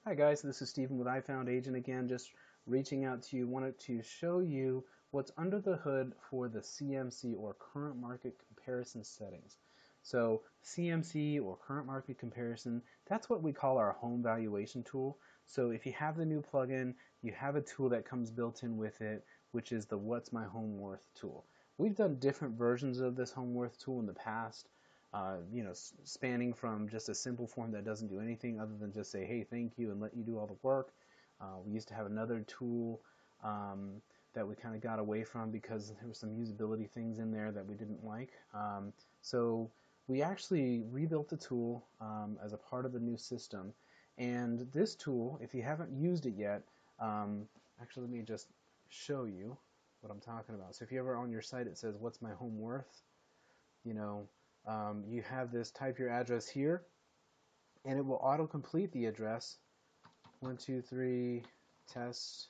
Hi guys, this is Stephen with iFound Agent again, just reaching out to you. Wanted to show you what's under the hood for the CMC or current market comparison settings. So CMC or current market comparison, that's what we call our home valuation tool. So if you have the new plugin, you have a tool that comes built in with it, which is the What's My Home Worth tool. We've done different versions of this home worth tool in the past. Spanning from just a simple form that doesn't do anything other than just say, hey, thank you, and let you do all the work. We used to have another tool that we kind of got away from because there were some usability things in there that we didn't like. So we actually rebuilt the tool as a part of the new system. And this tool, if you haven't used it yet, actually let me just show you what I'm talking about. So if you ever on your site it says, what's my home worth? You have this, type your address here, and it will autocomplete the address. 123 test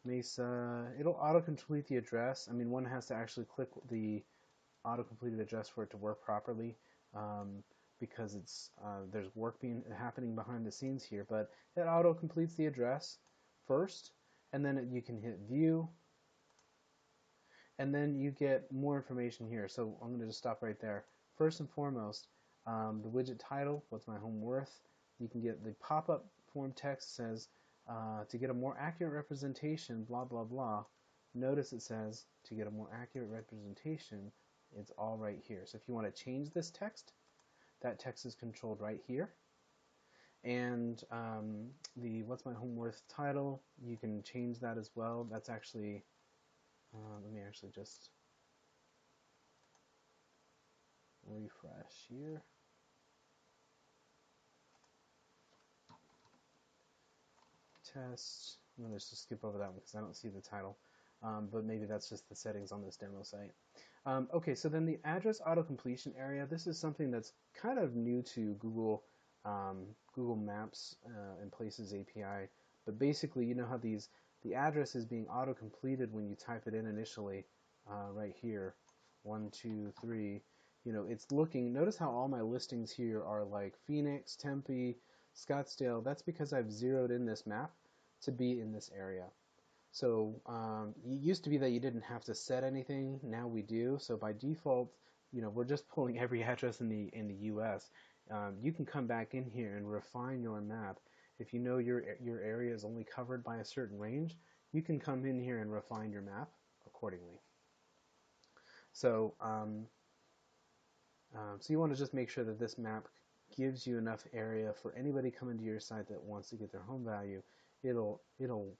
Mesa. It'll autocomplete the address. I mean, one has to actually click the autocompleted address for it to work properly, because there's work happening behind the scenes here. But it autocompletes the address first, and then you can hit view. And then you get more information here. So I'm going to just stop right there. First and foremost, the widget title, what's my home worth? You can get the pop-up form text says, to get a more accurate representation, blah, blah, blah. Notice it says, to get a more accurate representation, it's all right here. So if you want to change this text, that text is controlled right here. And the what's my home worth title, you can change that as well. That's actually... let me actually just refresh here. Test. I'm going to just skip over that one because I don't see the title. But maybe that's just the settings on this demo site. Okay, so then the address auto-completion area, this is something that's kind of new to Google Maps and Places API. But basically, you know how the address is being auto-completed when you type it in initially, right here, 1, 2, 3. It's looking, notice how all my listings here are like Phoenix, Tempe, Scottsdale. That's because I've zeroed in this map to be in this area. So it used to be that you didn't have to set anything. Now we do. So by default, we're just pulling every address in the U.S. You can come back in here and refine your map. If you know your area is only covered by a certain range, you can come in here and refine your map accordingly. So, so you want to just make sure that this map gives you enough area for anybody coming to your site that wants to get their home value. It'll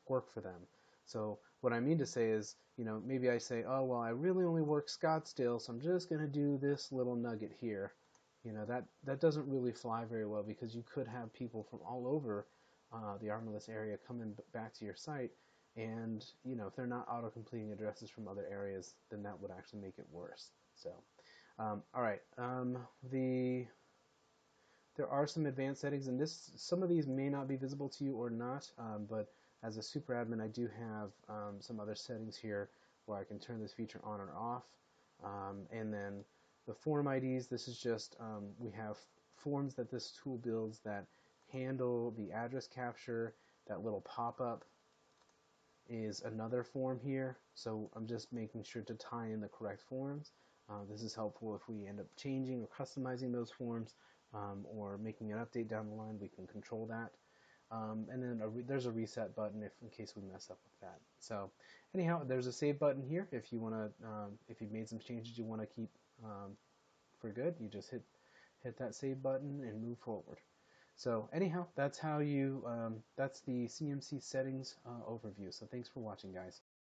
work for them. So what I mean to say is, maybe I say, oh well, I really only work Scottsdale, so I'm just going to do this little nugget here. That doesn't really fly very well because you could have people from all over the Armorless area coming back to your site, and if they're not auto-completing addresses from other areas, then that would actually make it worse. So, all right, there are some advanced settings, and some of these may not be visible to you or not, but as a super admin, I do have some other settings here where I can turn this feature on or off, and then the form IDs, this is just, we have forms that this tool builds that handle the address capture. That little pop-up is another form here, so I'm just making sure to tie in the correct forms. This is helpful if we end up changing or customizing those forms, or making an update down the line. We can control that. And then there's a reset button in case we mess up with that. So anyhow, there's a save button here if you want to, if you've made some changes you want to keep for good, you just hit that save button and move forward. So anyhow, that's how that's the CMC settings overview. So thanks for watching, guys.